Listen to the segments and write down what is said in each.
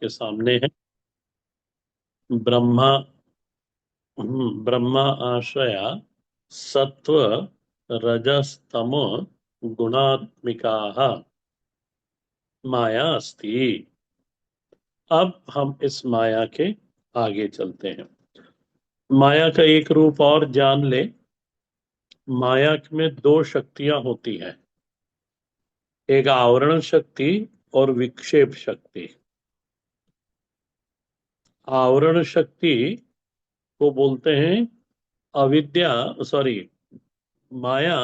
आपके सामने है। ब्रह्मा ब्रह्मा आश्रया सत्व रजस्तमो गुणात्मिकाः माया अस्ति। अब हम इस माया के आगे चलते हैं। माया का एक रूप और जान ले। माया में दो शक्तियां होती हैं, एक आवरण शक्ति और विक्षेप शक्ति। आवरण शक्ति को बोलते हैं अविद्या, सॉरी, माया।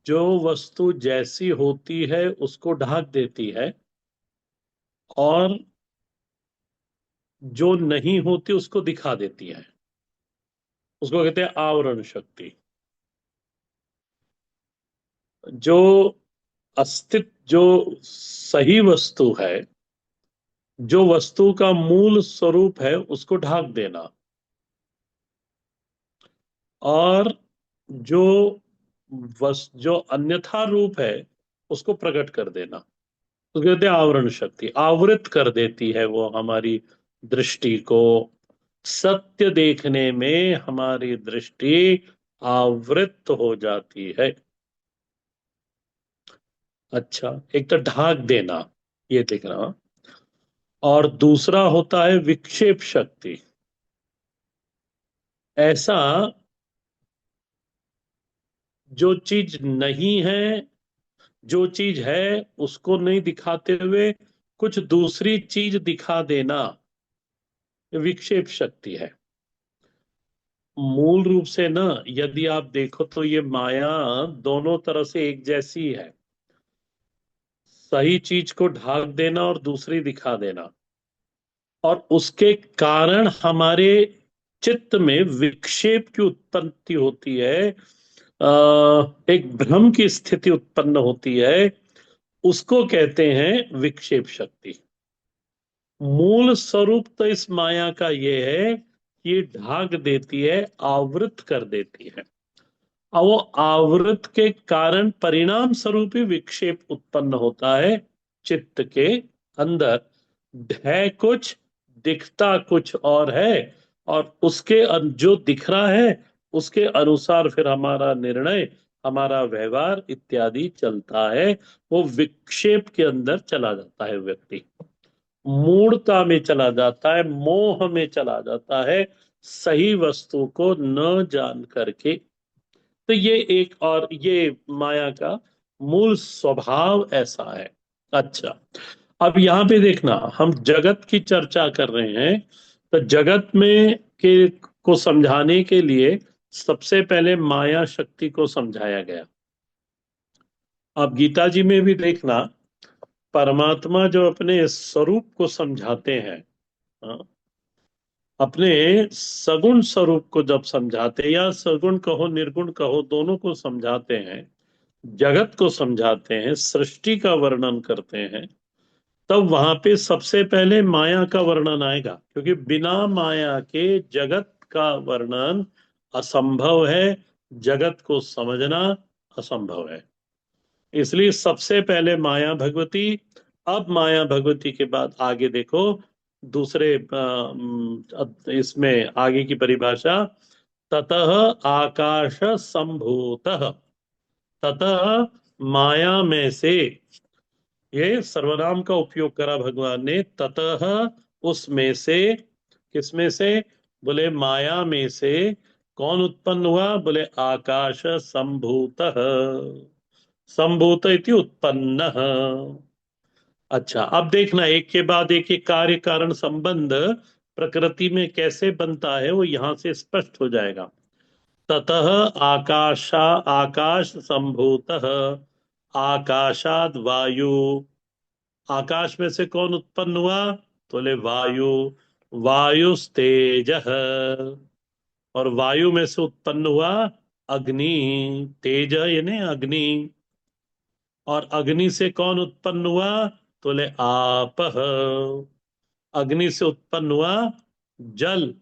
जो वस्तु जैसी होती है उसको ढक देती है, और जो नहीं होती उसको दिखा देती है, उसको कहते हैं आवरण शक्ति। जो अस्तित्व, जो सही वस्तु है, जो वस्तु का मूल स्वरूप है उसको ढक देना, और जो जो अन्यथा रूप है उसको प्रकट कर देना, तो कहते हैं आवरण शक्ति। आवृत कर देती है वो हमारी दृष्टि को। सत्य देखने में हमारी दृष्टि आवृत हो जाती है। अच्छा, एक तो ढाक देना, ये देखना। और दूसरा होता है विक्षेप शक्ति। ऐसा, जो चीज नहीं है, जो चीज है उसको नहीं दिखाते हुए कुछ दूसरी चीज दिखा देना, ये विक्षेप शक्ति है। मूल रूप से ना, यदि आप देखो तो ये माया दोनों तरह से एक जैसी है। सही चीज को ढाक देना और दूसरी दिखा देना, और उसके कारण हमारे चित्त में विक्षेप की उत्पत्ति होती है। एक भ्रम की स्थिति उत्पन्न होती है, उसको कहते हैं विक्षेप शक्ति। मूल स्वरूप तो इस माया का ये है कि ये ढाक देती है, आवृत कर देती है। और वो आवृत के कारण परिणाम स्वरूप ही विक्षेप उत्पन्न होता है चित्त के अंदर। है कुछ, दिखता कुछ और है, और उसके जो दिख रहा है उसके अनुसार फिर हमारा निर्णय, हमारा व्यवहार इत्यादि चलता है। वो विक्षेप के अंदर चला जाता है व्यक्ति, मूढ़ता में चला जाता है, मोह में चला जाता है, सही वस्तु को न जान करके। तो ये एक, और ये माया का मूल स्वभाव ऐसा है। अच्छा, अब यहां पे देखना, हम जगत की चर्चा कर रहे हैं। तो जगत में के को समझाने के लिए सबसे पहले माया शक्ति को समझाया गया। अब गीता जी में भी देखना, परमात्मा जो अपने स्वरूप को समझाते हैं, हाँ, अपने सगुण स्वरूप को जब समझाते हैं, या सगुण कहो निर्गुण कहो, दोनों को समझाते हैं, जगत को समझाते हैं, सृष्टि का वर्णन करते हैं, तब वहां पे सबसे पहले माया का वर्णन आएगा, क्योंकि बिना माया के जगत का वर्णन असंभव है। जगत को समझना असंभव है। इसलिए सबसे पहले माया भगवती। अब माया भगवती के बाद आगे देखो, दूसरे इसमें आगे की परिभाषा, ततः आकाश संभूतः। ततः माया में से, ये सर्वनाम का उपयोग करा भगवान ने। ततः, उसमें से, किसमें से? बोले माया में से। कौन उत्पन्न हुआ? बोले आकाश संभूतः। संभूत इति उत्पन्न। अच्छा, अब देखना, एक के बाद एक कार्य कारण संबंध प्रकृति में कैसे बनता है वो यहां से स्पष्ट हो जाएगा। ततः आकाश संभूतः। आकाशाद वायु। आकाश में से कौन उत्पन्न हुआ? तो बोले वायु। वायुस्तेज। और वायु में से उत्पन्न हुआ अग्नि। तेज यानी अग्नि। और अग्नि से कौन उत्पन्न हुआ? तो बोले आप। अग्नि से उत्पन्न हुआ जल।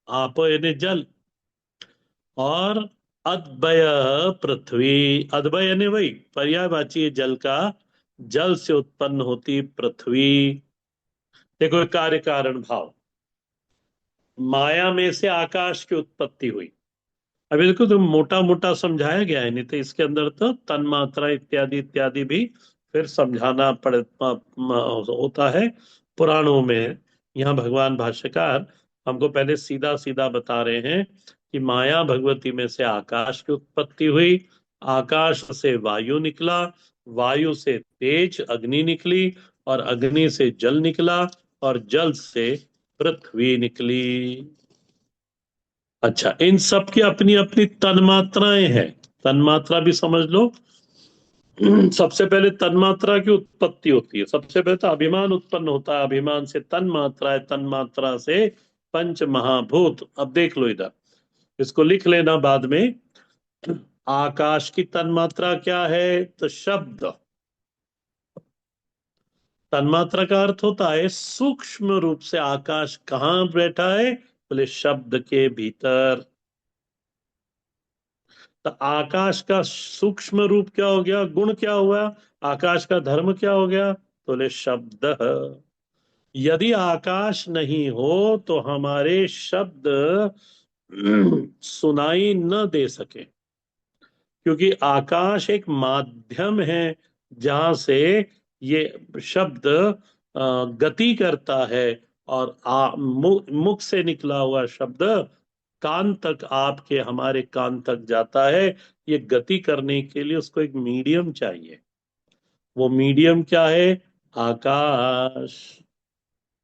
आप यानी जल। और अद्वय पृथ्वी। अद्वय यानी वही पर्यायवाची है जल का। जल से उत्पन्न होती पृथ्वी। देखो कार्य कारण भाव, माया में से आकाश की उत्पत्ति हुई। अभी देखो तो मोटा मोटा समझाया गया है, नहीं तो इसके अंदर तो तन्मात्रा इत्यादि इत्यादि भी फिर समझाना होता है पुराणों में। यहाँ भगवान भाष्यकार हमको पहले सीधा सीधा बता रहे हैं कि माया भगवती में से आकाश की उत्पत्ति हुई, आकाश से वायु निकला, वायु से तेज अग्नि निकली, और अग्नि से जल निकला, और जल से पृथ्वी निकली। अच्छा, इन सब की अपनी अपनी तन्मात्राएं हैं। तन्मात्रा भी समझ लो। सबसे पहले तन्मात्रा की उत्पत्ति होती है, सबसे पहले तो अभिमान उत्पन्न होता है, अभिमान से तन्मात्रा है, तन्मात्रा से पंच महाभूत। अब देख लो इधर, इसको लिख लेना बाद में। आकाश की तन्मात्रा क्या है? तो शब्द। तन्मात्रा का अर्थ होता है सूक्ष्म रूप से आकाश कहाँ बैठा है? बोले शब्द के भीतर। तो आकाश का सूक्ष्म रूप क्या हो गया? गुण क्या हुआ? आकाश का धर्म क्या हो गया? बोले शब्द। यदि आकाश नहीं हो तो हमारे शब्द सुनाई न दे सके, क्योंकि आकाश एक माध्यम है जहां से ये शब्द गति करता है, और मुख से निकला हुआ शब्द कान तक, आपके हमारे कान तक जाता है। ये गति करने के लिए उसको एक मीडियम चाहिए। वो मीडियम क्या है? आकाश।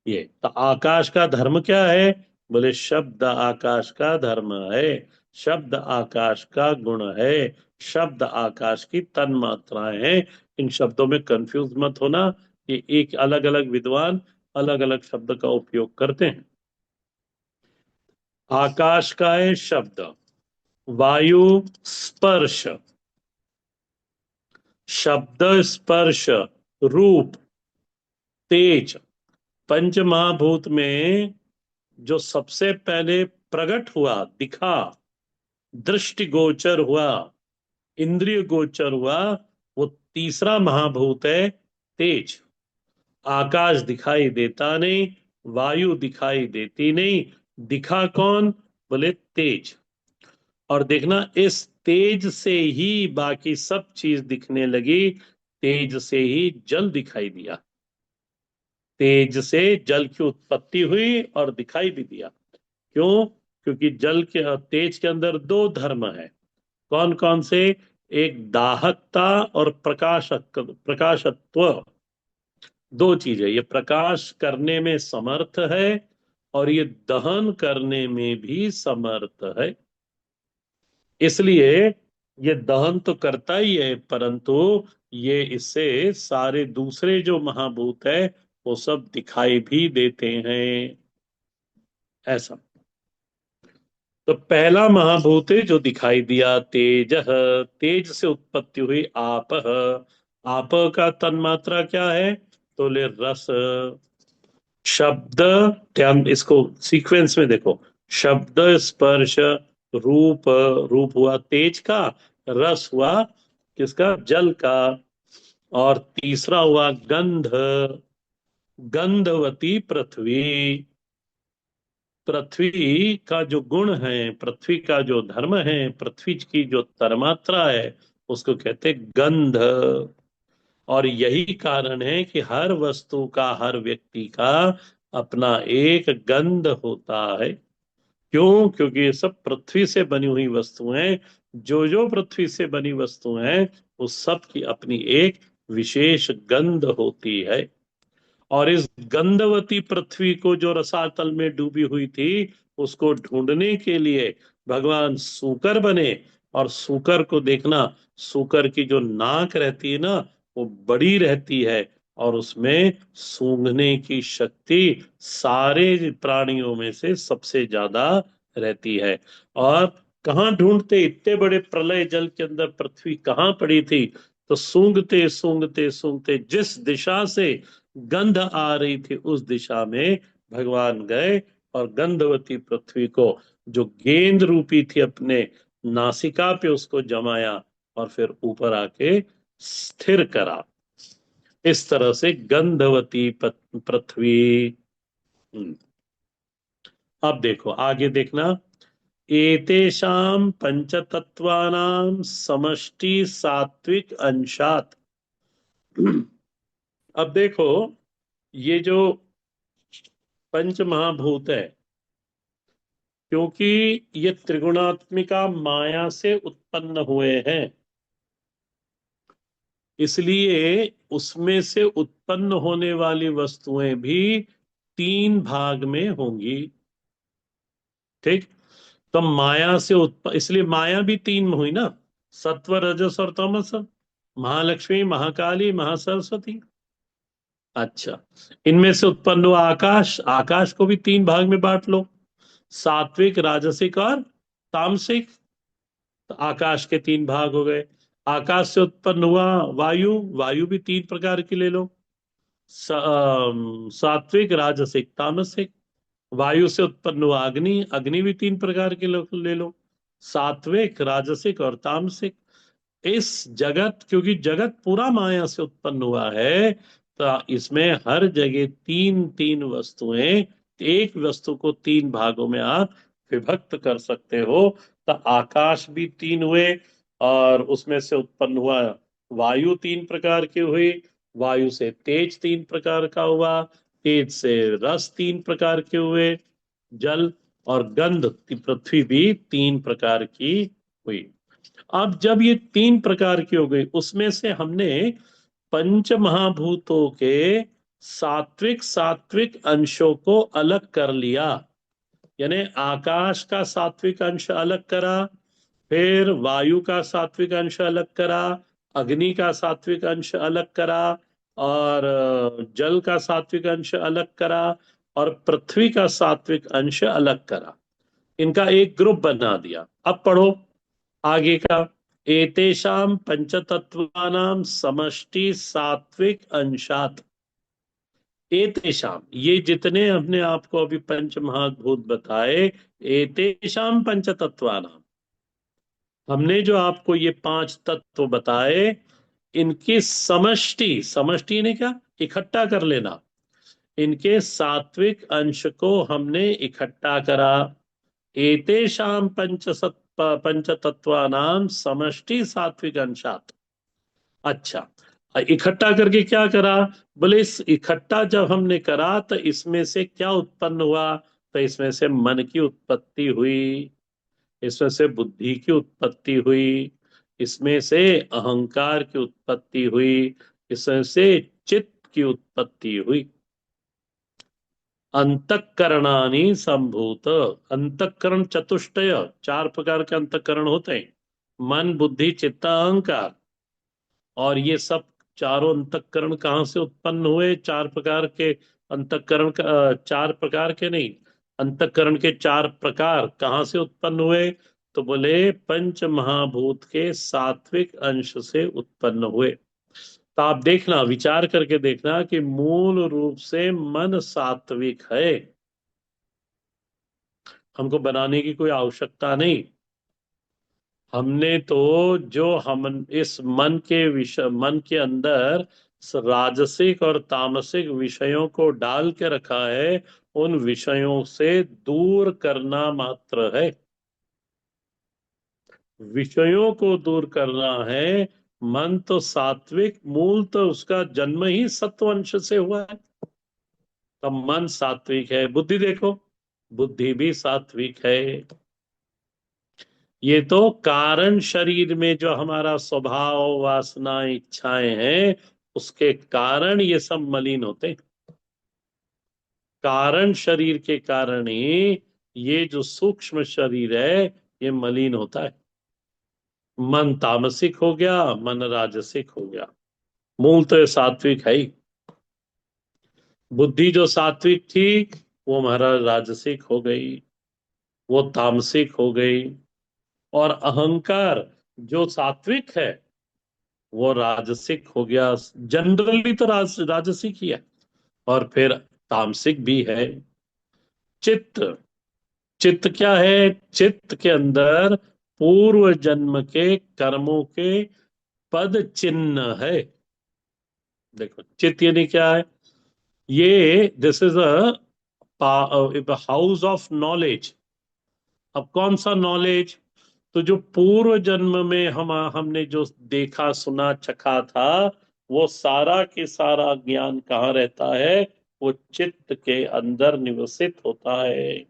ये तो आकाश का धर्म क्या है? बोले शब्द आकाश का धर्म है, शब्द आकाश का गुण है, शब्द आकाश की तन्मात्राएं हैं। इन शब्दों में कंफ्यूज मत होना, ये एक अलग अलग विद्वान अलग अलग शब्द का उपयोग करते हैं। आकाश का है शब्द, वायु स्पर्श, शब्द स्पर्श, रूप, तेज। पंच महाभूत में जो सबसे पहले प्रकट हुआ, दिखा, दृष्टि गोचर हुआ, इंद्रिय गोचर हुआ, वो तीसरा महाभूत है तेज। आकाश दिखाई देता नहीं, वायु दिखाई देती नहीं, दिखा कौन? बोले तेज। और देखना, इस तेज से ही बाकी सब चीज दिखने लगी। तेज से ही जल दिखाई दिया, तेज से जल की उत्पत्ति हुई और दिखाई भी दिया। क्यों? क्योंकि जल के तेज के अंदर दो धर्म है। कौन कौन से? एक दाहकता और प्रकाशत्व। दो चीजें, ये प्रकाश करने में समर्थ है और ये दहन करने में भी समर्थ है। इसलिए ये दहन तो करता ही है, परंतु ये इससे सारे दूसरे जो महाभूत है वो सब दिखाई भी देते हैं। ऐसा। तो पहला महाभूत है जो दिखाई दिया, तेज। तेज से उत्पत्ति हुई आप। आप का तन्मात्रा क्या है? तो ले रस। शब्द, ध्यान इसको सीक्वेंस में देखो। शब्द स्पर्श रूप, रूप हुआ तेज का, रस हुआ किसका? जल का, और तीसरा हुआ गंध, गंधवती पृथ्वी। पृथ्वी का जो गुण है, पृथ्वी का जो धर्म है, पृथ्वी की जो तरमात्रा है, उसको कहते हैं गंध। और यही कारण है कि हर वस्तु का, हर व्यक्ति का अपना एक गंध होता है। क्यों? क्योंकि ये सब पृथ्वी से बनी हुई वस्तुएं, जो जो पृथ्वी से बनी वस्तुएं हैं उस सब की अपनी एक विशेष गंध होती है। और इस गंधवती पृथ्वी को जो रसातल में डूबी हुई थी, उसको ढूंढने के लिए भगवान सूकर बने। और सूकर को देखना, सूकर की जो नाक रहती है ना, वो बड़ी रहती है, और उसमें सूंघने की शक्ति सारे प्राणियों में से सबसे ज्यादा रहती है। और कहाँ ढूंढते? इतने बड़े प्रलय जल के अंदर पृथ्वी कहाँ पड़ी थी? तो सूंघते सूंघते सूंघते जिस दिशा से गंध आ रही थी उस दिशा में भगवान गए, और गंधवती पृथ्वी को जो गेंद रूपी थी अपने नासिका पे उसको जमाया, और फिर ऊपर आके स्थिर करा। इस तरह से गंधवती पृथ्वी। हम्म। अब देखो आगे देखना। एतेषां पंचतत्वानां समष्टि सात्विक अंशात। अब देखो, ये जो पंच महाभूत है, क्योंकि ये त्रिगुणात्मिका माया से उत्पन्न हुए हैं, इसलिए उसमें से उत्पन्न होने वाली वस्तुएं भी तीन भाग में होंगी। ठीक। तो माया से उत्पन्न, इसलिए माया भी तीन में हुई ना, सत्व रजस और तमस। महालक्ष्मी, महाकाली, महासरस्वती। अच्छा, इनमें से उत्पन्न हुआ आकाश, आकाश को भी तीन भाग में बांट लो, सात्विक, राजसिक और तामसिक। तो आकाश के तीन भाग हो गए। आकाश से उत्पन्न हुआ वायु, वायु भी तीन प्रकार की ले लो, सात्विक, राजसिक, तामसिक। वायु से उत्पन्न हुआ अग्नि, अग्नि भी तीन प्रकार की ले लो, सात्विक, राजसिक और तामसिक। इस जगत, क्योंकि जगत पूरा माया से उत्पन्न हुआ है, तो इसमें हर जगह तीन तीन वस्तुएं, एक वस्तु को तीन भागों में आप विभक्त कर सकते हो। तो आकाश भी तीन हुए, और उसमें से उत्पन्न हुआ वायु तीन प्रकार की हुई, वायु से तेज तीन प्रकार का हुआ, तेज से रस तीन प्रकार के हुए, जल, और गंध की पृथ्वी भी तीन प्रकार की हुई। अब जब ये तीन प्रकार की हो गई, उसमें से हमने पंच महाभूतों के सात्विक सात्विक अंशों को अलग कर लिया। यानी आकाश का सात्विक अंश अलग करा, फिर वायु का सात्विक अंश अलग करा, अग्नि का सात्विक अंश अलग करा, और जल का सात्विक अंश अलग करा, और पृथ्वी का सात्विक अंश अलग करा। इनका एक ग्रुप बना दिया। अब पढ़ो आगे का। एतेषां पंचतत्वानां समष्टि सात्विक अंशात। एतेषां, ये जितने हमने आपको अभी पंच महाभूत बताए, एतेषां पंचतत्वानां, हमने जो आपको ये पांच तत्व बताए, इनकी समष्टि, समष्टि ने क्या, इकट्ठा कर लेना। इनके सात्विक अंश को हमने इकट्ठा करा। एतेषां पंचतत्वानां समष्टि सात्विक अंशात। अच्छा, इकट्ठा करके क्या करा? बोले इस इकट्ठा जब हमने करा तो इसमें से क्या उत्पन्न हुआ? तो इसमें से मन की उत्पत्ति हुई, इसमें से बुद्धि की उत्पत्ति हुई, इसमें से अहंकार की उत्पत्ति हुई, इसमें से चित्त की उत्पत्ति हुई। अंतःकरणानि संभूत। अंतःकरण चतुष्टय, चार प्रकार के अंतःकरण होते हैं, मन, बुद्धि, चित्त, अहंकार। और ये सब चारों अंतःकरण कहाँ से उत्पन्न हुए? चार प्रकार के अंतःकरण का, चार प्रकार के नहीं, अंतःकरण के चार प्रकार कहाँ से उत्पन्न हुए? तो बोले पंच महाभूत के सात्विक अंश से उत्पन्न हुए। तो आप देखना, विचार करके देखना कि मूल रूप से मन सात्विक है, हमको बनाने की कोई आवश्यकता नहीं। हमने तो जो हम इस मन के विषय, मन के अंदर राजसिक और तामसिक विषयों को डाल के रखा है, उन विषयों से दूर करना मात्र है। विषयों को दूर करना है। मन तो सात्विक, मूल तो उसका जन्म ही सत्वंश से हुआ है। तो मन सात्विक है। बुद्धि देखो, बुद्धि भी सात्विक है। ये तो कारण शरीर में जो हमारा स्वभाव, वासना, इच्छाएं हैं, उसके कारण ये सब मलिन होते हैं। कारण शरीर के कारण ही ये जो सूक्ष्म शरीर है, ये मलिन होता है। मन तामसिक हो गया, मन राजसिक हो गया। मूल तो ये सात्विक है ही। बुद्धि जो सात्विक थी, वो हमारा राजसिक हो गई, वो तामसिक हो गई। और अहंकार जो सात्विक है, वो राजसिक हो गया। जनरली तो राजसिक ही है, और फिर तामसिक भी है। चित्त, चित्त क्या है? चित्त के अंदर पूर्व जन्म के कर्मों के पद चिन्ह है। देखो चित्त यानी क्या है? ये this is a house of knowledge. अब कौन सा नॉलेज? तो जो पूर्व जन्म में हमने जो देखा सुना चखा था, वो सारा के सारा ज्ञान कहाँ रहता है? वो चित्त के अंदर निवसित होता है।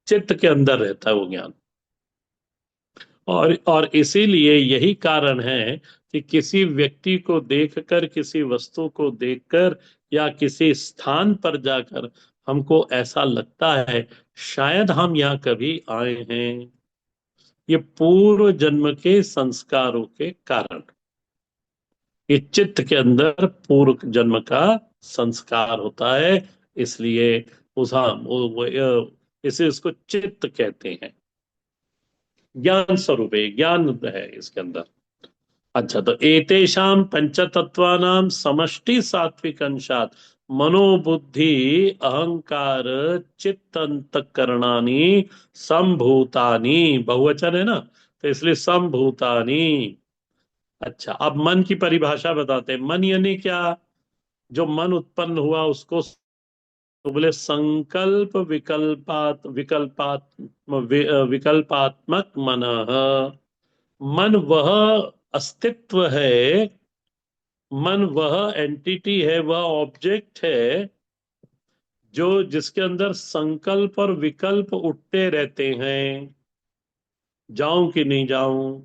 चित्त के अंदर रहता है वो ज्ञान। और इसीलिए यही कारण है कि किसी व्यक्ति को देखकर, किसी वस्तु को देखकर, या किसी स्थान पर जाकर हमको ऐसा लगता है शायद हम यहाँ कभी आए हैं। ये पूर्व जन्म के संस्कारों के कारण। ये चित्त के अंदर पूर्व जन्म का संस्कार होता है। इसलिए उस हाँ इसे इसको चित्त कहते हैं। ज्ञान स्वरूप है, ज्ञान है इसके अंदर। अच्छा, तो एतेषां पंचतत्वानां समष्टि सात्विक अंशात मनोबुद्धि अहंकार चित्त अंतकरणानि संभूतानि, बहुवचन है ना, तो इसलिए संभूतानि। अच्छा, अब मन की परिभाषा बताते हैं। मन यानी क्या? जो मन उत्पन्न हुआ उसको तो बोले संकल्प विकल्पात्मक मन। मन वह अस्तित्व है, मन वह एंटिटी है, वह ऑब्जेक्ट है जो जिसके अंदर संकल्प और विकल्प उठते रहते हैं। जाऊं कि नहीं जाऊं,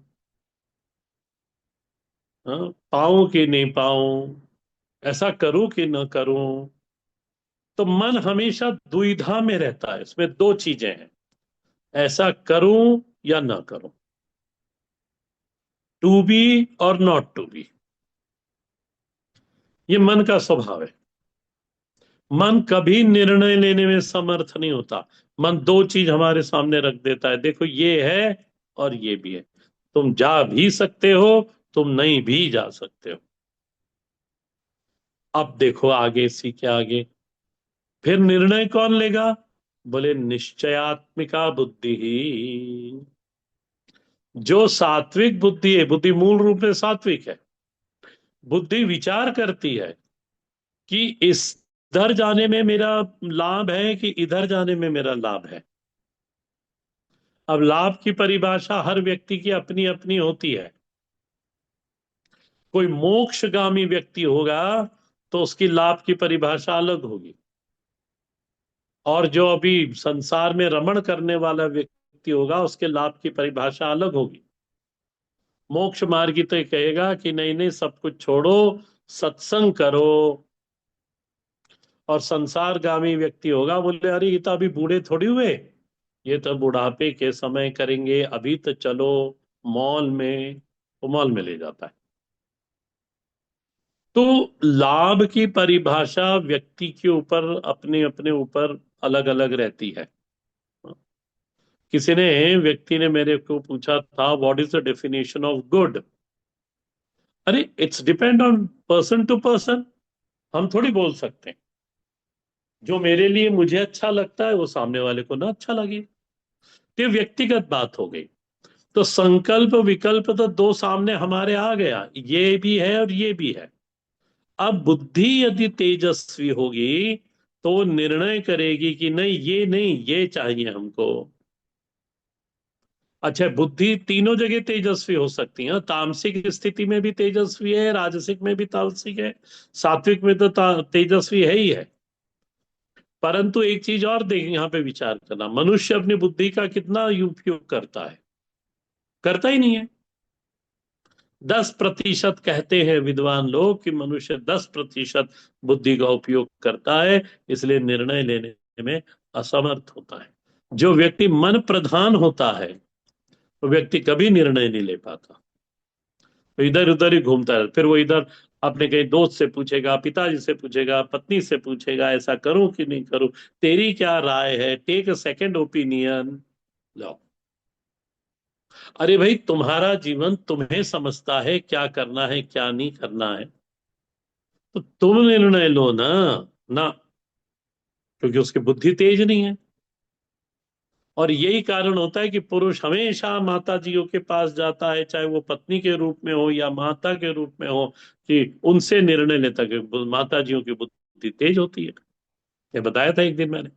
हाँ, पाऊं कि नहीं पाऊं, ऐसा करूं कि ना करूं। तो मन हमेशा दुविधा में रहता है। इसमें दो चीजें हैं, ऐसा करूं या ना करूं, टू बी और नॉट टू बी। ये मन का स्वभाव है। मन कभी निर्णय लेने में समर्थ नहीं होता। मन दो चीज हमारे सामने रख देता है, देखो ये है और ये भी है। तुम जा भी सकते हो, तुम नहीं भी जा सकते हो। अब देखो आगे, इसी के आगे फिर निर्णय कौन लेगा? बोले निश्चयात्मिका बुद्धि ही। जो सात्विक बुद्धि है, बुद्धि मूल रूप में सात्विक है। बुद्धि विचार करती है कि इस इधर जाने में मेरा लाभ है कि इधर जाने में मेरा लाभ है। अब लाभ की परिभाषा हर व्यक्ति की अपनी अपनी होती है। कोई मोक्षगामी व्यक्ति होगा तो उसकी लाभ की परिभाषा अलग होगी, और जो अभी संसार में रमण करने वाला व्यक्ति होगा उसके लाभ की परिभाषा अलग होगी। मोक्ष मार्गी तो ये कहेगा कि नहीं नहीं, सब कुछ छोड़ो, सत्संग करो। और संसारगामी व्यक्ति होगा, बोले अरे ये तो अभी बूढ़े थोड़ी हुए, ये तो बुढ़ापे के समय करेंगे, अभी तो चलो मॉल में। वो मॉल में ले जाता है। तो लाभ की परिभाषा व्यक्ति के ऊपर, अपने अपने ऊपर अलग अलग रहती है। किसी ने व्यक्ति ने मेरे को पूछा था, what is the definition of good? अरे it's depend on person to person. हम थोड़ी बोल सकते हैं। जो मेरे लिए मुझे अच्छा लगता है वो सामने वाले को ना अच्छा लगे। तो ये व्यक्तिगत बात हो गई। तो संकल्प विकल्प तो दो सामने हमारे आ गया, ये भी है और ये भी है। अब बुद्धि यदि तेजस्वी होगी तो वो निर्णय करेगी कि नहीं ये चाहिए हमको। अच्छा, बुद्धि तीनों जगह तेजस्वी हो सकती है। तामसिक स्थिति में भी तेजस्वी है, राजसिक में भी तामसिक है, सात्विक में तो तेजस्वी है ही है। परंतु एक चीज और देख, यहाँ पे विचार करना, मनुष्य अपनी बुद्धि का कितना उपयोग करता है? करता ही नहीं है। 10% कहते हैं विद्वान लोग कि मनुष्य 10% बुद्धि का उपयोग करता है, इसलिए निर्णय लेने में असमर्थ होता है। जो व्यक्ति मन प्रधान होता है वो व्यक्ति कभी निर्णय नहीं ले पाता। तो इधर उधर ही घूमता है। फिर वो इधर अपने कहीं दोस्त से पूछेगा, पिताजी से पूछेगा, पत्नी से पूछेगा, ऐसा करूं कि नहीं करूं, तेरी क्या राय है, टेक अ सेकंड ओपिनियन। लो, अरे भाई तुम्हारा जीवन तुम्हें समझता है, क्या करना है क्या नहीं करना है, तो तुम निर्णय लो ना। ना, क्योंकि उसकी बुद्धि तेज नहीं है। और यही कारण होता है कि पुरुष हमेशा माता जियों के पास जाता है, चाहे वो पत्नी के रूप में हो या माता के रूप में हो, कि उनसे निर्णय लेता है। माता जियों की बुद्धि तेज होती है। ये बताया था एक दिन मैंने।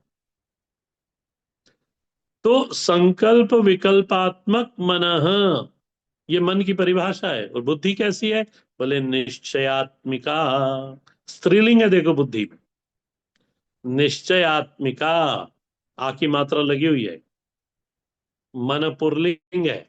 तो संकल्प विकल्पात्मक मनः, ये मन की परिभाषा है। और बुद्धि कैसी है? बोले निश्चयात्मिका। स्त्रीलिंग है देखो बुद्धि में, निश्चयात्मिका। आ की मात्रा लगी हुई है। मन पुरलिंग है।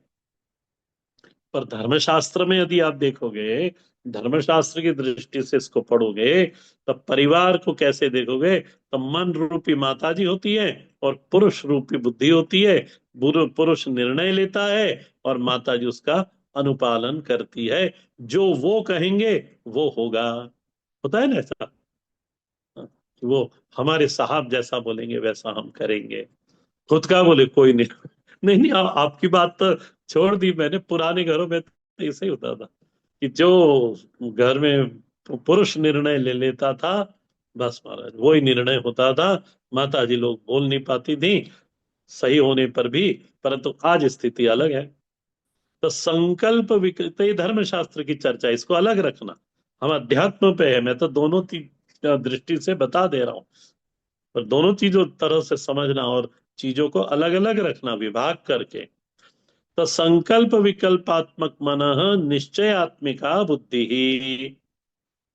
पर धर्मशास्त्र में यदि आप देखोगे, धर्मशास्त्र की दृष्टि से इसको पढ़ोगे, तब परिवार को कैसे देखोगे? तब मन रूपी माता जी होती है और पुरुष रूपी बुद्धि होती है। पुरुष निर्णय लेता है और माता जी उसका अनुपालन करती है। जो वो कहेंगे वो होगा। होता है ना ऐसा? कि वो हमारे साहब जैसा बोलेंगे वैसा हम करेंगे। खुद का बोले कोई नहीं। नहीं नहीं, आपकी बात तो छोड़ दी मैंने। पुराने घरों में तो ऐसे ही होता था कि जो घर में पुरुष निर्णय ले लेता था, बस महाराज वही निर्णय होता था। माता जी लोग बोल नहीं पाती थी सही होने पर भी। परंतु आज स्थिति अलग है। तो संकल्प तो ये धर्मशास्त्र की चर्चा है, इसको अलग रखना। हम अध्यात्म पे है, मैं तो दोनों दृष्टि से बता दे रहा हूं। पर दोनों चीजों तरह से समझना और चीजों को अलग अलग रखना विभाग करके। तो संकल्प विकल्पात्मक मनः निश्चयात्मिका बुद्धि ही।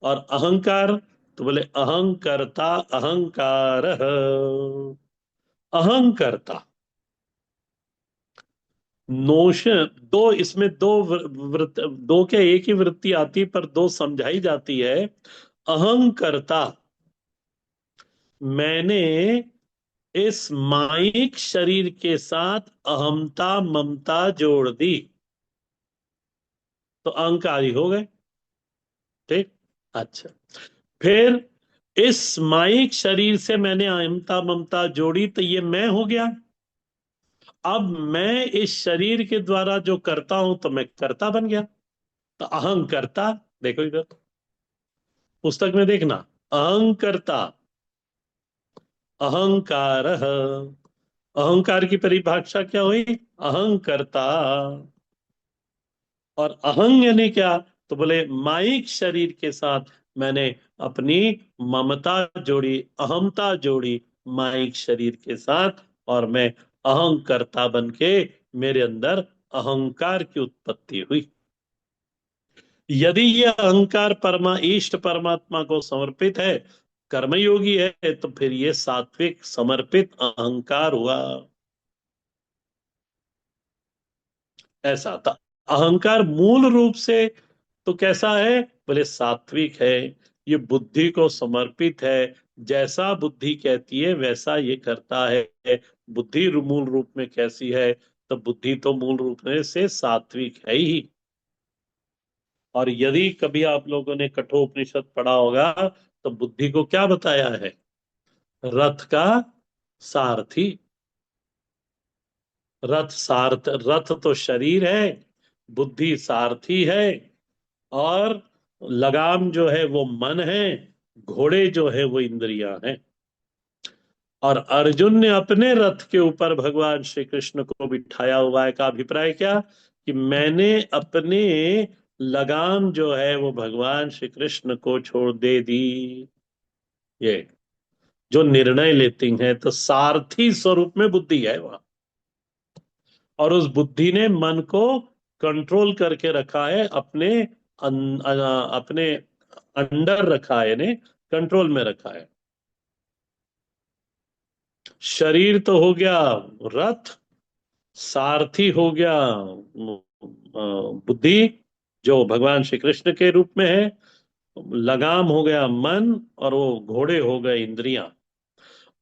और अहंकार, तो बोले अहंकर्ता अहंकार। अहंकर्ता नोशन, दो इसमें दो दो क्या एक ही वृत्ति आती पर दो समझाई जाती है। अहंकर्ता, मैंने इस माइक शरीर के साथ अहमता ममता जोड़ दी, तो अहंकारी हो गए। ठीक। अच्छा, फिर इस माइक शरीर से मैंने अहमता ममता जोड़ी तो ये मैं हो गया। अब मैं इस शरीर के द्वारा जो करता हूं तो मैं कर्ता बन गया। तो अहंकर्ता, देखो इधर पुस्तक में देखना, अहंकर्ता अहंकार। अहंकार की परिभाषा क्या हुई? अहंकर्ता। और अहंग यानी क्या? तो बोले माइक शरीर के साथ मैंने अपनी ममता जोड़ी, अहमता जोड़ी माइक शरीर के साथ, और मैं अहंकर्ता बन के मेरे अंदर अहंकार की उत्पत्ति हुई। यदि ये अहंकार इष्ट परमात्मा को समर्पित है, कर्मयोगी है, तो फिर ये सात्विक समर्पित अहंकार हुआ। ऐसा था। अहंकार मूल रूप से तो कैसा है? बोले सात्विक है। ये बुद्धि को समर्पित है। जैसा बुद्धि कहती है वैसा ये करता है। बुद्धि मूल रूप में कैसी है? तो बुद्धि तो मूल रूप में से सात्विक है ही। और यदि कभी आप लोगों ने कठोपनिषद पढ़ा होगा, तो बुद्धि को क्या बताया है? रथ का सारथी। रथ तो शरीर है, बुद्धि सारथी है, और लगाम जो है वो मन है, घोड़े जो है वो इंद्रियां हैं। और अर्जुन ने अपने रथ के ऊपर भगवान श्री कृष्ण को बिठाया हुआ है। का अभिप्राय क्या? कि मैंने अपने लगाम जो है वो भगवान श्री कृष्ण को छोड़ दे दी। ये जो निर्णय लेती हैं, तो सारथी स्वरूप में बुद्धि है वहां। और उस बुद्धि ने मन को कंट्रोल करके रखा है, अपने अंडर रखा है, ने कंट्रोल में रखा है। शरीर तो हो गया रथ, सारथी हो गया बुद्धि जो भगवान श्री कृष्ण के रूप में है, लगाम हो गया मन, और वो घोड़े हो गए इंद्रियां।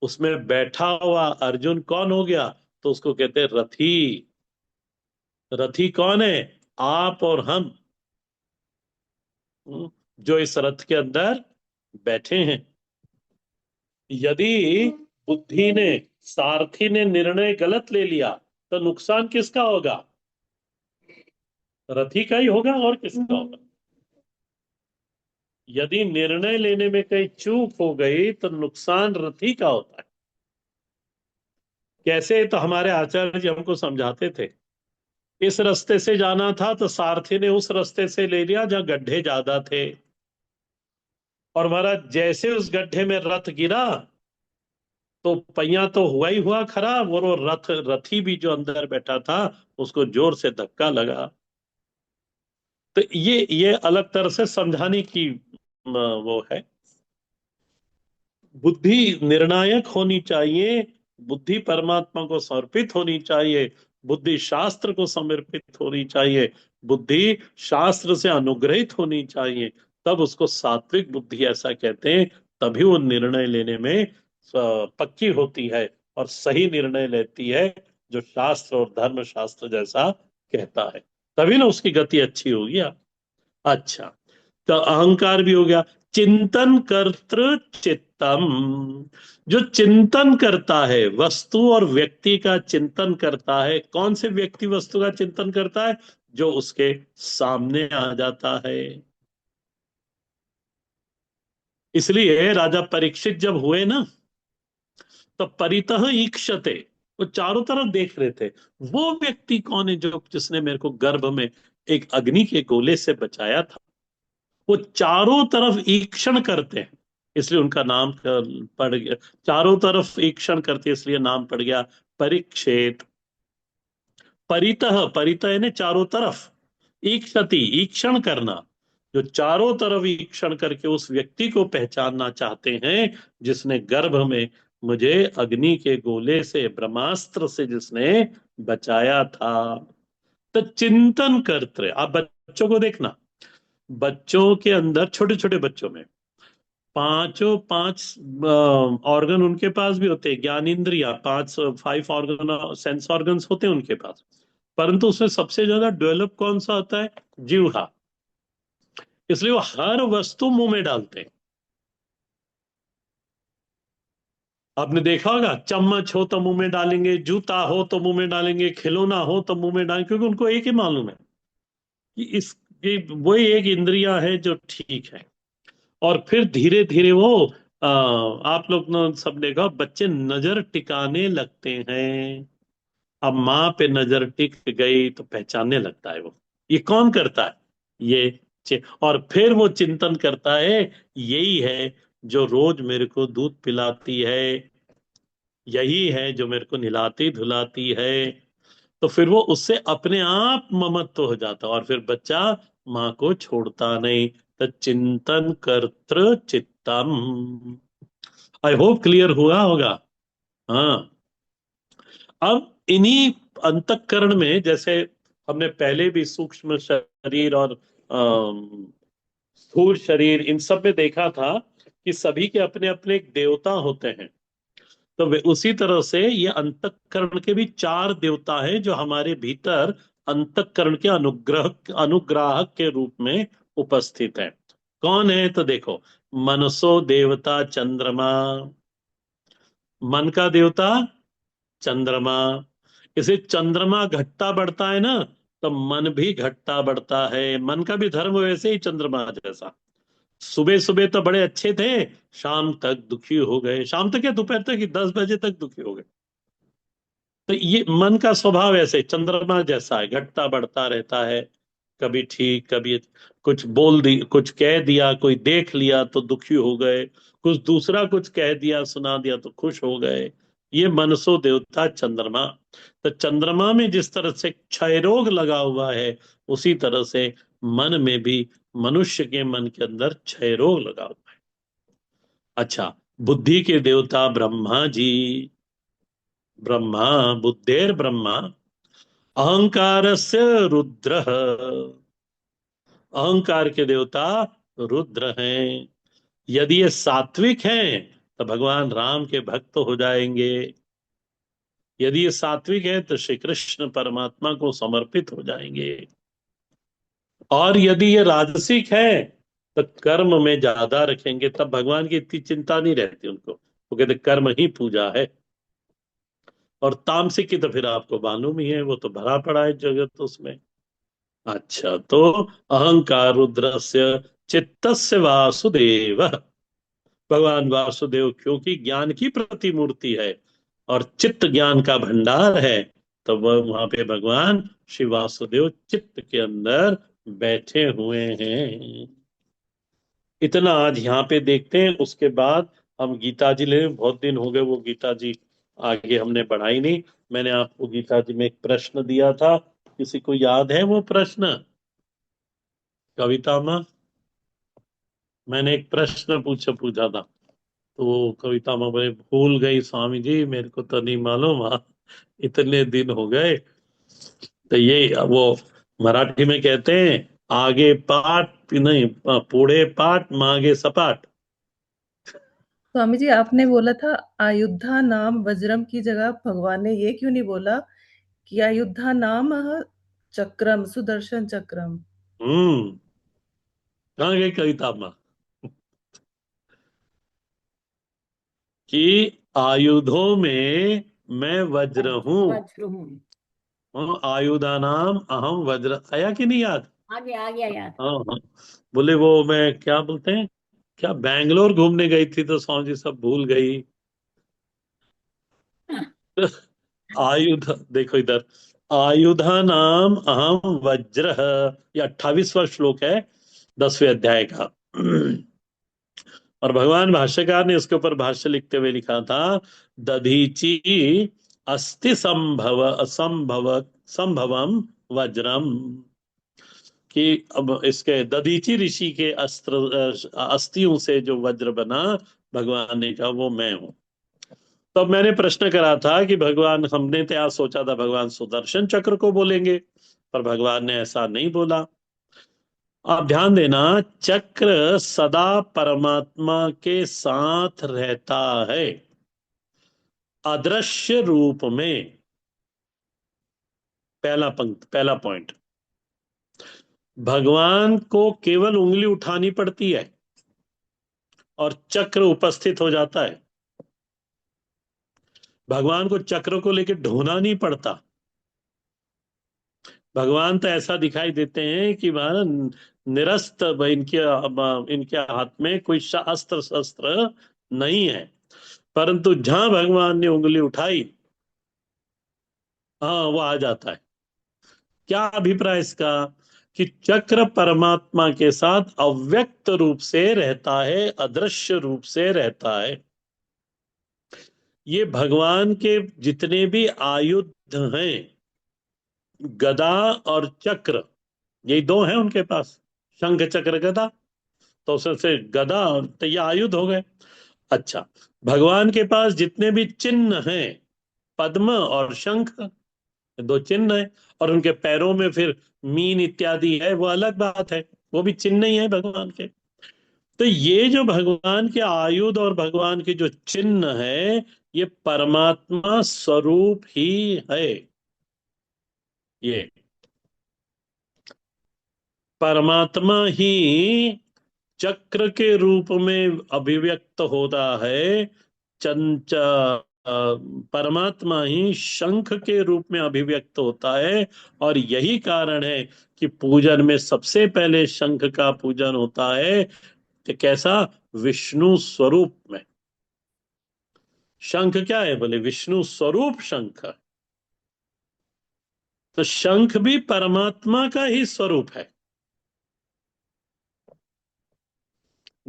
उसमें बैठा हुआ अर्जुन कौन हो गया? तो उसको कहते हैं रथी। रथी कौन है? आप और हम, जो इस रथ के अंदर बैठे हैं। यदि बुद्धि ने, सारथी ने निर्णय गलत ले लिया, तो नुकसान किसका होगा? रथी का ही होगा, और किसका होगा? यदि निर्णय लेने में कहीं चूक हो गई तो नुकसान रथी का होता है। कैसे? तो हमारे आचार्य जी हमको समझाते थे। इस रास्ते से जाना था तो सारथी ने उस रास्ते से ले लिया जहां गड्ढे ज्यादा थे। और महाराज जैसे उस गड्ढे में रथ गिरा, तो पहिया तो हुआ ही हुआ खराब, और वो रथी भी जो अंदर बैठा था उसको जोर से धक्का लगा। तो ये अलग तरह से समझाने की वो है। बुद्धि निर्णायक होनी चाहिए, बुद्धि परमात्मा को समर्पित होनी चाहिए, बुद्धि शास्त्र को समर्पित होनी चाहिए, बुद्धि शास्त्र से अनुग्रहित होनी चाहिए। तब उसको सात्विक बुद्धि ऐसा कहते हैं। तभी वो निर्णय लेने में पक्की होती है और सही निर्णय लेती है, जो शास्त्र और धर्म शास्त्र जैसा कहता है। तभी ना उसकी गति अच्छी होगी। अच्छा, तो अहंकार भी हो गया। चिंतन कर्तृ चित्तम, जो चिंतन करता है, वस्तु और व्यक्ति का चिंतन करता है। कौन से व्यक्ति वस्तु का चिंतन करता है? जो उसके सामने आ जाता है। इसलिए राजा परीक्षित जब हुए ना, तो परितः ईक्षते, वो चारों तरफ देख रहे थे। वो व्यक्ति कौन है जो जिसने मेरे को गर्भ में एक अग्नि के गोले से बचाया था? वो चारों तरफ ईक्षण करते हैं, इसलिए उनका नाम पड़ गया। चारों तरफ ईक्षण करते हैं, इसलिए नाम पड़ गया परीक्षेत। परितः, परितः यानी चारों तरफ, ईक्षति ईक्षण करना। जो चारों तरफ ईक्षण करके उस व्यक्ति को पहचानना चाहते हैं, जिसने गर्भ में मुझे अग्नि के गोले से, ब्रह्मास्त्र से जिसने बचाया था। तो चिंतन करते आप बच्चों को देखना, बच्चों के अंदर, छोटे छोटे बच्चों में पांचों पांच ऑर्गन उनके पास भी होते हैं, ज्ञान इंद्रिया, पांच, 5 ऑर्गन, सेंस ऑर्गन्स होते हैं उनके पास। परंतु उसमें सबसे ज्यादा डेवलप कौन सा होता है? जीवा। इसलिए वो हर वस्तु मुंह में डालते हैं। आपने देखा होगा, चम्मच हो तो मुंह में डालेंगे, जूता हो तो मुंह में डालेंगे, खिलौना हो तो मुंह में डालेंगे, क्योंकि उनको एक ही मालूम है कि इस, ये वही एक इंद्रिया है जो ठीक है। और फिर धीरे धीरे वो, आप लोग ने सब देखा, बच्चे नजर टिकाने लगते हैं। अब माँ पे नजर टिक गई तो पहचानने लगता है वो, ये कौन करता है, ये और फिर वो चिंतन करता है, यही है जो रोज मेरे को दूध पिलाती है, यही है जो मेरे को निलाती धुलाती है। तो फिर वो उससे अपने आप ममत्व हो जाता है, और फिर बच्चा माँ को छोड़ता नहीं। तो चिंतन कर्तृ चित्तम। आई होप क्लियर हुआ होगा। हाँ। अब इन्हीं अंतःकरण में, जैसे हमने पहले भी सूक्ष्म शरीर और स्थूल शरीर, इन सब में देखा था कि सभी के अपने अपने एक देवता होते हैं। तो वे उसी तरह से ये अंतःकरण के भी 4 देवता हैं, जो हमारे भीतर अंतःकरण के अनुग्राहक के रूप में उपस्थित है। कौन है? तो देखो, मनसो देवता चंद्रमा, मन का देवता चंद्रमा। इसे चंद्रमा घटता बढ़ता है ना, तो मन भी घटता बढ़ता है। मन का भी धर्म वैसे ही चंद्रमा जैसा। सुबह सुबह तो बड़े अच्छे थे, शाम तक दुखी हो गए, शाम तक या दोपहर तक, 10 बजे तक दुखी हो गए। तो ये मन का स्वभाव ऐसे चंद्रमा जैसा है, घटता बढ़ता रहता है। कभी ठीक, कभी कुछ बोल दी, कुछ कह दिया, कोई देख लिया तो दुखी हो गए, कुछ दूसरा कुछ कह दिया, सुना दिया तो खुश हो गए। ये मनसो देवता चंद्रमा। तो चंद्रमा में जिस तरह से क्षय रोग लगा हुआ है, उसी तरह से मन में भी, मनुष्य के मन के अंदर क्षय रोग लगा हुआ है। अच्छा, बुद्धि के देवता ब्रह्मा जी। ब्रह्मा, बुद्धेर ब्रह्मा, अहंकारस्य रुद्र, अहंकार के देवता रुद्र हैं। यदि ये सात्विक हैं तो भगवान राम के भक्त हो जाएंगे। यदि ये सात्विक है तो श्री कृष्ण परमात्मा को समर्पित हो जाएंगे। और यदि ये राजसिक है तो कर्म में ज्यादा रखेंगे, तब भगवान की इतनी चिंता नहीं रहती उनको, वो कहते कर्म ही पूजा है। और तामसिक की तो फिर आपको मालूम ही है, वो तो भरा पड़ा है जगत उसमें। अच्छा, तो अहंकार रुद्रस्य चित्तस्य वासुदेव, भगवान वासुदेव क्योंकि ज्ञान की प्रतिमूर्ति है और चित्त ज्ञान का भंडार है, तो वह वहां पे भगवान श्री वासुदेव चित्त के अंदर बैठे हुए हैं। इतना आज यहाँ पे देखते हैं, उसके बाद हम गीता जी ले, बहुत दिन हो गए वो गीता जी आगे हमने बढ़ाई नहीं। मैंने आपको गीता जी में एक प्रश्न दिया था, किसी को याद है वो प्रश्न? कविता में मैंने एक प्रश्न पूछा पूछा था, तो वो कविता में बोले भूल गई स्वामी जी, मेरे को तो नहीं मालूम, हाँ, इतने दिन हो गए। तो ये वो मराठी में कहते हैं, आगे पाठ नहीं, पूढ़े पाठ मागे सपाट। स्वामी जी, आपने बोला था अयोध्या नाम वज्रम की जगह भगवान ने ये क्यों नहीं बोला कि अयोध्या नाम चक्रम, सुदर्शन चक्रम? हम्म। कहाँ गई कविता में कि आयुधों में मैं वज्र हूं, वज्र हूँ। आयुधा नाम अहम वज्र, आया कि नहीं याद? आ गया याद। हाँ हाँ। बोले वो मैं क्या बोलते हैं, क्या बैंगलोर घूमने गई थी तो स्वामी जी सब भूल गई। आयुध देखो इधर, आयुधा नाम अहम वज्र, ये 28वां श्लोक है 10वें अध्याय का। और भगवान भाष्यकार ने इसके ऊपर भाष्य लिखते हुए लिखा था, दधीची अस्ति संभव असंभव संभवम वज्रम, कि अब इसके दधीची ऋषि के अस्त्र अस्थियों से जो वज्र बना, भगवान ने कहा वो मैं हूं। तो अब मैंने प्रश्न करा था कि भगवान, हमने तो यार सोचा था भगवान सुदर्शन चक्र को बोलेंगे, पर भगवान ने ऐसा नहीं बोला। आप ध्यान देना, चक्र सदा परमात्मा के साथ रहता है, अदृश्य रूप में। पहला पॉइंट, भगवान को केवल उंगली उठानी पड़ती है और चक्र उपस्थित हो जाता है। भगवान को चक्र को लेकर ढोना नहीं पड़ता। भगवान तो ऐसा दिखाई देते हैं कि वह निरस्त, इनके हाथ में कोई अस्त्र शस्त्र नहीं है, परंतु जहां भगवान ने उंगली उठाई, हाँ वो आ जाता है। क्या अभिप्राय इसका? कि चक्र परमात्मा के साथ अव्यक्त रूप से रहता है, अदृश्य रूप से रहता है। ये भगवान के जितने भी आयुध हैं, गदा और चक्र, यही दो हैं उनके पास, शंख चक्र गदा, तो उससे गदा तो ये आयुध हो गए। अच्छा, भगवान के पास जितने भी चिन्ह हैं, पद्म और शंख, दो चिन्ह है, और उनके पैरों में फिर मीन इत्यादि है, वो अलग बात है, वो भी चिन्ह ही है भगवान के। तो ये जो भगवान के आयुध और भगवान के जो चिन्ह है, ये परमात्मा स्वरूप ही है। ये परमात्मा ही चक्र के रूप में अभिव्यक्त होता है, चंच परमात्मा ही शंख के रूप में अभिव्यक्त होता है। और यही कारण है कि पूजन में सबसे पहले शंख का पूजन होता है, कि कैसा? विष्णु स्वरूप में। शंख क्या है? बोले विष्णु स्वरूप शंख। तो शंख भी परमात्मा का ही स्वरूप है।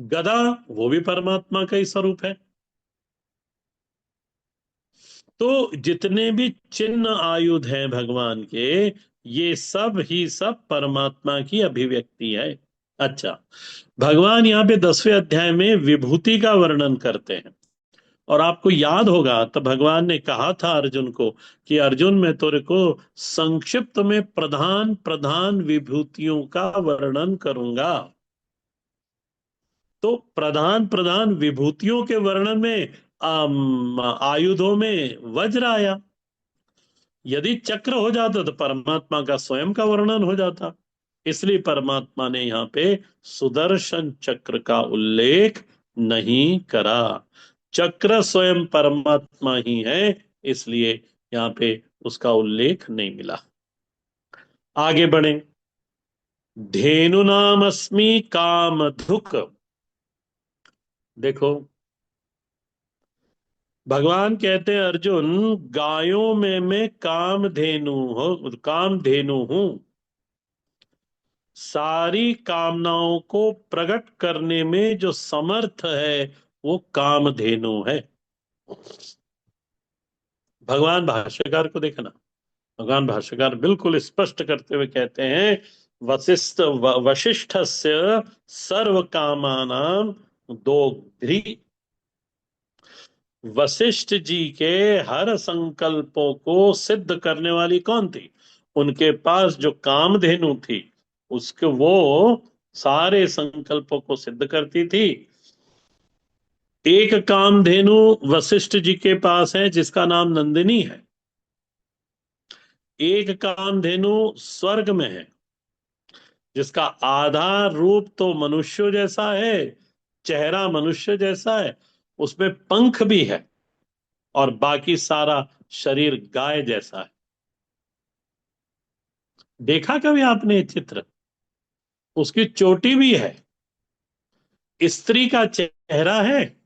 गदा, वो भी परमात्मा का ही स्वरूप है। तो जितने भी चिन्ह आयुध हैं भगवान के, ये सब ही सब परमात्मा की अभिव्यक्ति है। अच्छा, भगवान यहाँ पे 10वें अध्याय में विभूति का वर्णन करते हैं। और आपको याद होगा तो भगवान ने कहा था अर्जुन को कि अर्जुन, मैं तेरे को संक्षिप्त में प्रधान प्रधान विभूतियों का वर्णन करूंगा। तो प्रधान प्रधान विभूतियों के वर्णन में आयुधों में वज्र आया। यदि चक्र हो जाता तो परमात्मा का स्वयं का वर्णन हो जाता। इसलिए परमात्मा ने यहाँ पे सुदर्शन चक्र का उल्लेख नहीं करा। चक्र स्वयं परमात्मा ही है, इसलिए यहाँ पे उसका उल्लेख नहीं मिला। आगे बढ़े, धेनु नामस्मि कामधुक। देखो, भगवान कहते हैं अर्जुन, गायों में मैं कामधेनु हूं। सारी कामनाओं को प्रकट करने में जो समर्थ है, वो कामधेनु है। भगवान भाष्यकार को देखना, भगवान भाष्यकार बिल्कुल स्पष्ट करते हुए कहते हैं, वशिष्ठस्य सर्व कामानाम दोग्ध्रि। वशिष्ठ जी के हर संकल्पों को सिद्ध करने वाली कौन थी? उनके पास जो कामधेनु थी, उसके वो सारे संकल्पों को सिद्ध करती थी। एक कामधेनु वशिष्ठ जी के पास है जिसका नाम नंदिनी है। एक कामधेनु स्वर्ग में है जिसका आधा रूप तो मनुष्य जैसा है, चेहरा मनुष्य जैसा है, उसमें पंख भी है, और बाकी सारा शरीर गाय जैसा है। देखा कभी आपने ये चित्र? उसकी चोटी भी है, स्त्री का चेहरा है,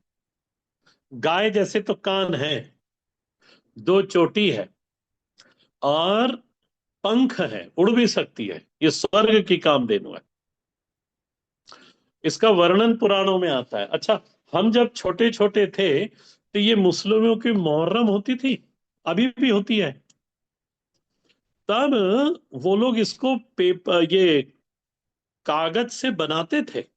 गाय जैसे तो कान है, दो चोटी है, और पंख है, उड़ भी सकती है। ये स्वर्ग की कामधेनु है। इसका वर्णन पुराणों में आता है। अच्छा, हम जब छोटे छोटे थे तो ये मुस्लिमों की मुहर्रम होती थी, अभी भी होती है। तब वो लोग इसको पेपर, ये कागज से बनाते थे,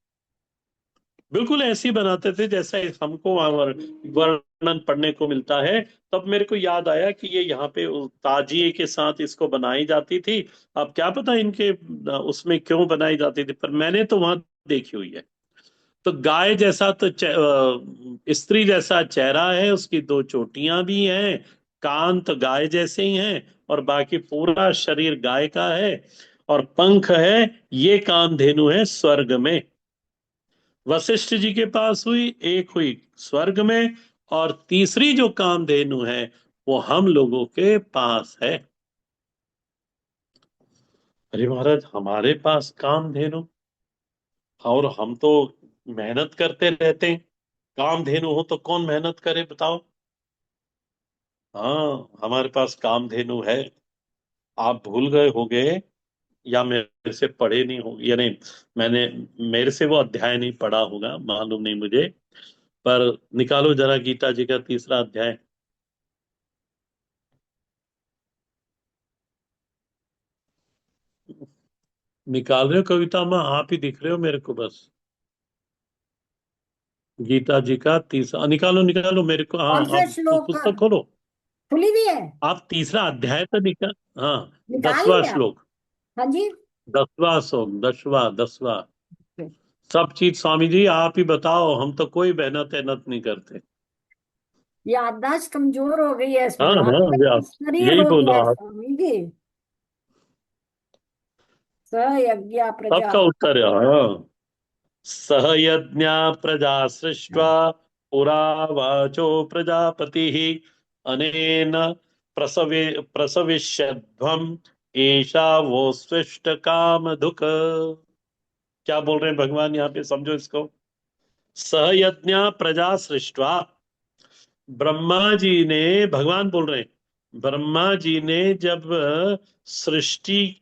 बिल्कुल ऐसे ही बनाते थे जैसा हमको वहाँ वर्णन पढ़ने को मिलता है। तब मेरे को याद आया कि ये यहाँ पे ताजिए के साथ इसको बनाई जाती थी। अब क्या पता इनके उसमें क्यों बनाई जाती थी, पर मैंने तो वहां देखी हुई है। तो गाय जैसा तो स्त्री जैसा चेहरा है, उसकी दो चोटियां भी हैं, कान तो गाय जैसे ही हैं, और बाकी पूरा शरीर गाय का है, और पंख है। ये कामधेनु है स्वर्ग में। वशिष्ठ जी के पास हुई, एक हुई स्वर्ग में, और तीसरी जो कामधेनु है वो हम लोगों के पास है। अरे महाराज, हमारे पास कामधेनु, और हम तो मेहनत करते रहते हैं। कामधेनु हो तो कौन मेहनत करे बताओ? हाँ, हमारे पास कामधेनु है। आप भूल गए होंगे, या मेरे से पढ़े नहीं हो, या नहीं, मैंने मेरे से वो अध्याय नहीं पढ़ा होगा, मालूम नहीं मुझे। पर निकालो जरा गीता जी का तीसरा अध्याय। निकाल रहे हो कविता माँ? आप ही दिख रहे हो मेरे को बस। गीता जी का तीसरा निकालो, निकालो मेरे को। हाँ, कौन सा आप श्लोक पुस्तक खोलो। खुली हुई है? आप तीसरा अध्याय तो निकाल। हाँ, निकाल 10वां लिया? श्लोक। हाँ जी। 10वां श्लोक, 10वां 10वां। सब चीज स्वामी जी आप ही बताओ, हम तो कोई मेहनत एहनत नहीं करते। याददाश्त कमजोर हो गई है, हाँ स्मरण हाँ, में ये तो आप शरीर यही हो बोलो गया है आप। स्वामी जी। स यज्ञ प्रजा। सबका उत्तर है हाँ। सह यज्ञा प्रजा सृष्ट्वा पुरा वाचो प्रजापति अनेन प्रसवे प्रसविष्यध्वम एषा वो स्विष्ट काम दुख। क्या बोल रहे हैं भगवान यहाँ पे, समझो इसको। सह यज्ञा प्रजा सृष्ट्वा, ब्रह्मा जी ने, भगवान बोल रहे हैं, ब्रह्मा जी ने जब सृष्टि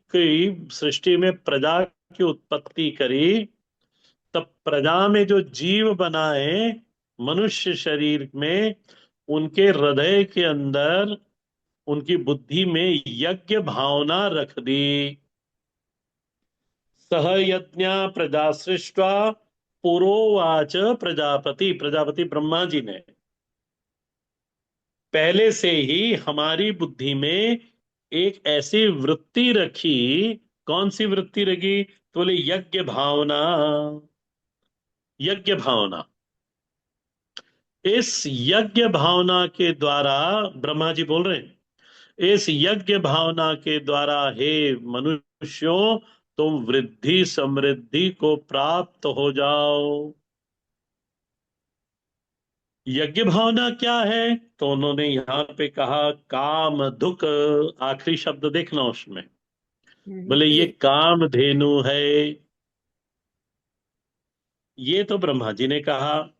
में प्रजा की उत्पत्ति करी, तब प्रजा में जो जीव बनाए मनुष्य शरीर में, उनके हृदय के अंदर, उनकी बुद्धि में यज्ञ भावना रख दी। सह यज्ञ प्रजा सृष्टवा पुरोवाच प्रजापति, प्रजापति ब्रह्मा जी ने पहले से ही हमारी बुद्धि में एक ऐसी वृत्ति रखी। कौन सी वृत्ति रखी? तो बोले यज्ञ भावना। यज्ञ भावना, इस यज्ञ भावना के द्वारा ब्रह्मा जी बोल रहे हैं, इस यज्ञ भावना के द्वारा हे मनुष्यों, तुम वृद्धि समृद्धि को प्राप्त हो जाओ। यज्ञ भावना क्या है? तो उन्होंने यहां पे कहा काम दुख। आखिरी शब्द देखना उसमें, बोले ये जी। काम धेनु है। ये तो ब्रह्मा जी ने कहा।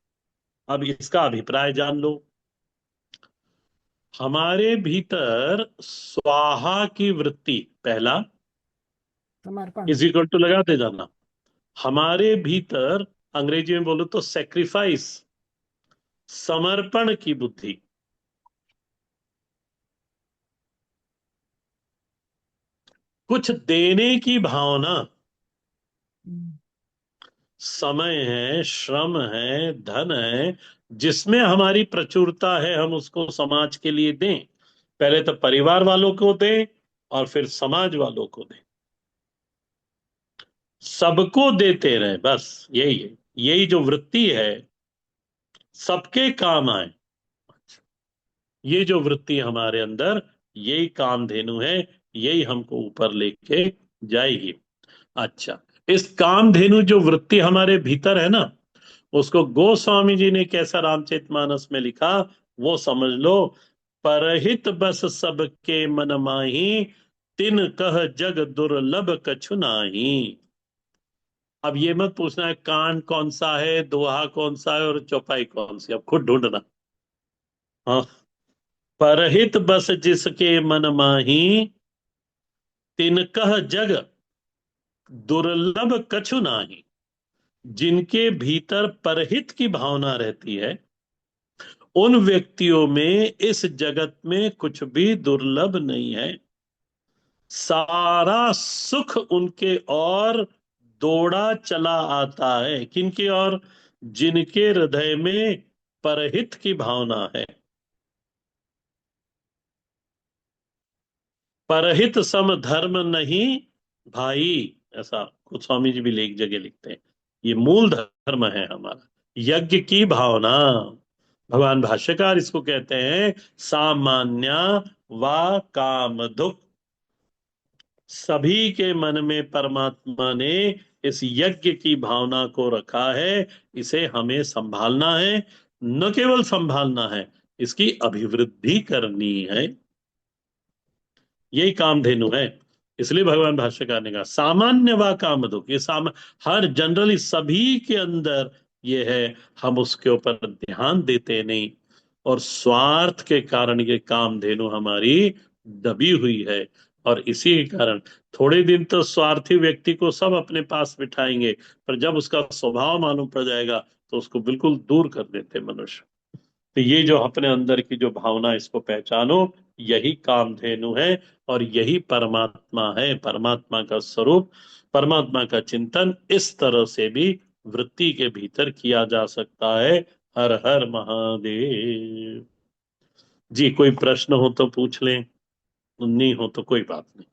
अब इसका अभिप्राय जान लो। हमारे भीतर स्वाहा की वृत्ति, पहला समर्पण। इज इक्वल टू लगाते जाना, हमारे भीतर, अंग्रेजी में बोलो तो सेक्रीफाइस, समर्पण की बुद्धि, कुछ देने की भावना, समय है, श्रम है, धन है, जिसमें हमारी प्रचुरता है हम उसको समाज के लिए दें। पहले तो परिवार वालों को दें और फिर समाज वालों को दें, सबको देते रहें, बस यही है। यही जो वृत्ति है, सबके काम आए, ये जो वृत्ति हमारे अंदर, यही कामधेनु है, यही हमको ऊपर लेके जाएगी। अच्छा, इस कामधेनु जो वृत्ति हमारे भीतर है ना, उसको गोस्वामी जी ने कैसा रामचरितमानस में लिखा, वो समझ लो। परहित बस सबके मन माही, तिन कह जग दुर्लभ कछु नाही। अब ये मत पूछना है कांड कौन सा है, दोहा कौन सा है और चौपाई कौन सी, अब खुद ढूंढना। हाँ, परहित बस जिसके मन माही, तिनकह जग दुर्लभ कछु नाही। जिनके भीतर परहित की भावना रहती है, उन व्यक्तियों में इस जगत में कुछ भी दुर्लभ नहीं है। सारा सुख उनके और दौड़ा चला आता है। किनके और? जिनके हृदय में परहित की भावना है। परहित सम धर्म नहीं भाई, ऐसा कुछ स्वामी जी भी एक जगह लिखते हैं। ये मूल धर्म है हमारा, यज्ञ की भावना। भगवान भाष्यकार इसको कहते हैं सामान्य व काम दुख। सभी के मन में परमात्मा ने इस यज्ञ की भावना को रखा है। इसे हमें संभालना है, न केवल संभालना है, इसकी अभिवृद्धि करनी है। यही कामधेनु है। इसलिए भगवान भाष्यकार ने कहा सामान्य व काम दुख, ये हर जनरली सभी के अंदर ये है, हम उसके ऊपर ध्यान देते नहीं, और स्वार्थ के कारण ये कामधेनु हमारी दबी हुई है। और इसी के कारण थोड़े दिन तो स्वार्थी व्यक्ति को सब अपने पास बिठाएंगे, पर जब उसका स्वभाव मालूम पड़ जाएगा तो उसको बिल्कुल दूर कर देते मनुष्य। तो ये जो अपने अंदर की जो भावना, इसको पहचानो, यही कामधेनु है और यही परमात्मा है। परमात्मा का स्वरूप, परमात्मा का चिंतन इस तरह से भी वृत्ति के भीतर किया जा सकता है। हर हर महादेव। जी, कोई प्रश्न हो तो पूछ लें, नहीं हो तो कोई बात नहीं।